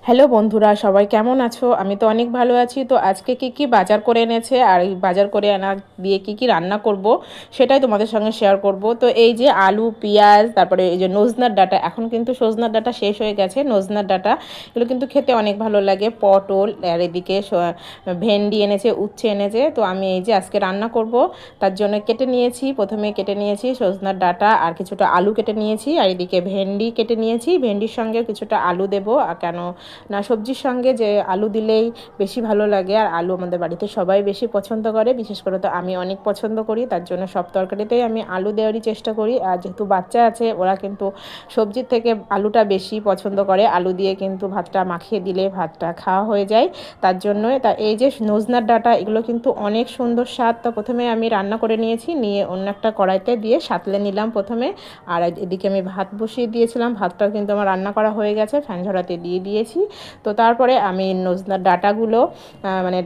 Hello বন্ধুরা, সবাই কেমন আছো? আমি তো অনেক ভালো আছি। তো আজকে কি কি বাজার করে এনেছে আর এই বাজার করে আনা দিয়ে কি কি রান্না করব সেটাই তোমাদের সঙ্গে শেয়ার করব। তো এই যে আলু, পেঁয়াজ, তারপরে এই যে নজনার ডাঁটা, এখন কিন্তু সজনার ডাঁটা শেষ হয়ে গেছে। নজনার ডাঁটা এগুলো কিন্তু খেতে অনেক ভালো লাগে। পটল আর এদিকে ভেন্ডি এনেছে, উচ্ছে এনেছে। তো আমি এই যে আজকে রান্না করব তার জন্য প্রথমে কেটে নিয়েছি সজনার ডাঁটা, আর কিছুটা আলু কেটে নিয়েছি, আর এদিকে ভেন্ডি কেটে নিয়েছি। ভেন্ডির সঙ্গে কিছুটা আলু দেবো, কেন না সবজির সঙ্গে যে আলু দিলেই বেশি ভালো লাগে। আর আলু আমাদের বাড়িতে সবাই বেশি পছন্দ করে, বিশেষ করে তো আমি অনেক পছন্দ করি। তার জন্য সব তরকারিতেই আমি আলু দেওয়ারই চেষ্টা করি। আর যেহেতু বাচ্চা আছে, ওরা কিন্তু সবজির থেকে আলুটা বেশি পছন্দ করে। আলু দিয়ে কিন্তু ভাতটা মাখিয়ে দিলে ভাতটা খাওয়া হয়ে যায়। তার জন্যই এই যে নজনার ডাঁটা, এগুলো কিন্তু অনেক সুন্দর স্বাদ। তো প্রথমে আমি রান্না করে নিয়েছি, নিয়ে অন্য একটা কড়াইতে দিয়ে সাঁতলে নিলাম প্রথমে। আর এদিকে আমি ভাত বসিয়ে দিয়েছিলাম, ভাতটাও কিন্তু আমার রান্না করা হয়ে গেছে, ফ্যান ঝরাতে দিয়ে দিয়েছি। তো তারপরে আমি নজনার ডাঁটাগুলো মানে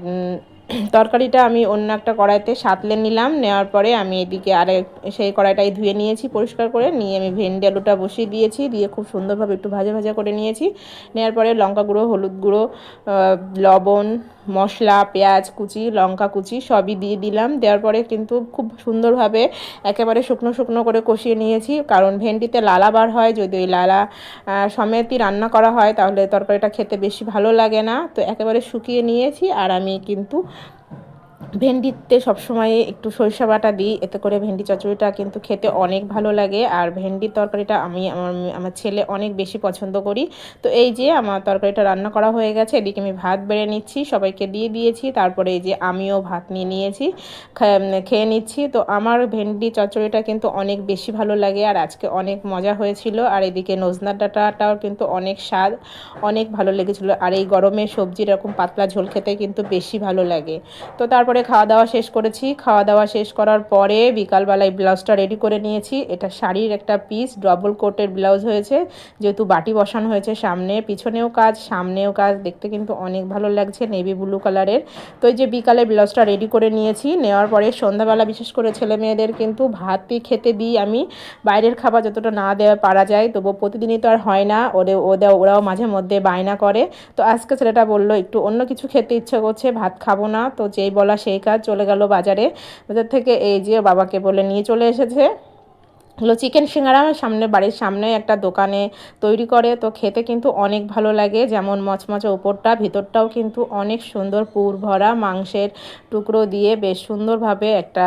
তরকারিটা আমি অন্য একটা কড়াইতে সাঁতলে নিলাম। নেওয়ার পরে আমি এদিকে সেই কড়াইটাই ধুয়ে নিয়েছি পরিষ্কার করে, নিয়ে আমি ভেন্ডি আলুটা বসিয়ে দিয়েছি, দিয়ে খুব সুন্দরভাবে একটু ভাজা ভাজা করে নিয়েছি। নেওয়ার পরে লঙ্কা গুঁড়ো, হলুদ গুঁড়ো, লবণ, মশলা, পেঁয়াজ কুচি, লঙ্কা কুচি সবই দিয়ে দিলাম। দেওয়ার পরে কিন্তু খুব সুন্দরভাবে একেবারে শুকনো শুকনো করে কষিয়ে নিয়েছি, কারণ ভেন্ডিতে লালা বার হয়। যদি ওই লালা সমেতই রান্না করা হয় তাহলে তরকারিটা খেতে বেশি ভালো লাগে না। তো একেবারে শুকিয়ে নিয়েছি। আর আমি কিন্তু ভেন্ডিতে সবসময় একটু সরিষা বাটা দিই, এতে করে ভেন্ডি চচ্চড়িটা কিন্তু খেতে অনেক ভালো লাগে। আর ভেন্ডির তরকারিটা আমি আমার ছেলে অনেক বেশি পছন্দ করি। তো এই যে আমার তরকারিটা রান্না করা হয়ে গেছে, এদিকে আমি ভাত বেড়ে নিচ্ছি, সবাইকে দিয়ে দিয়েছি। তারপরে এই যে আমিও ভাত নিয়ে নিয়েছি, খেয়ে নিচ্ছি। তো আমার ভেন্ডি চচ্চড়িটা কিন্তু অনেক বেশি ভালো লাগে, আর আজকে অনেক মজা হয়েছিল। আর এদিকে নজনার ডাঁটাটাও কিন্তু অনেক স্বাদ, অনেক ভালো লেগেছিলো। আর এই গরমে সবজি এরকম পাতলা ঝোল খেতে কিন্তু বেশি ভালো লাগে। তো তারপরে খাওয়া দাওয়া শেষ করেছি। খাওয়া দাওয়া শেষ করার পরে বিকালবেলায় ব্লাউজটা রেডি করে নিয়েছি। এটা শাড়ির একটা পিস, ডবল কোটের ব্লাউজ হয়েছে, যেহেতু বাটি বসানো হয়েছে সামনে, পিছনেও কাজ সামনেও কাজ, দেখতে কিন্তু অনেক ভালো লাগছে, নেভি ব্লু কালারের। তো এই যে বিকালে ব্লাউজটা রেডি করে নিয়েছি। নেওয়ার পরে সন্ধ্যাবেলা বিশেষ করে ছেলে মেয়েদের কিন্তু ভাতই খেতে দিই আমি। বাইরের খাবার যতটা না দেওয়া পারা যায়, তবুও প্রতিদিনই তো আর হয় না, ওরাও মাঝে মধ্যে বায়না করে। তো আজকে ছেলেটা বললো একটু অন্য কিছু খেতে ইচ্ছে করছে, ভাত খাবো না। তো যেই বলা সেই কাজ, চলে গেল বাজারে। বাজার থেকে এই যে বাবাকে বলে নিয়ে চলে এসেছে হলো চিকেন সিঙ্গারা। বাড়ির সামনে একটা দোকানে তৈরি করে, তো খেতে কিন্তু অনেক ভালো লাগে। যেমন মচমচে ওপরটা, ভিতরটাও কিন্তু অনেক সুন্দর পুর ভরা, মাংসের টুকরো দিয়ে বেশ সুন্দরভাবে একটা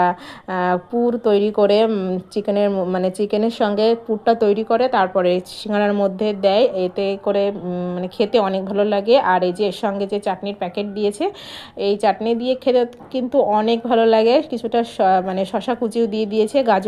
পুর তৈরি করে, চিকেনের সঙ্গে পুরটা তৈরি করে তারপরে সিঙ্গারার মধ্যে দেয়। এতে করে খেতে অনেক ভালো লাগে। আর এই যে এর সঙ্গে যে চাটনির প্যাকেট দিয়েছে, এই চাটনি দিয়ে খেতে কিন্তু অনেক ভালো লাগে। কিছুটা শশা কুচিও দিয়ে দিয়েছে, গাজর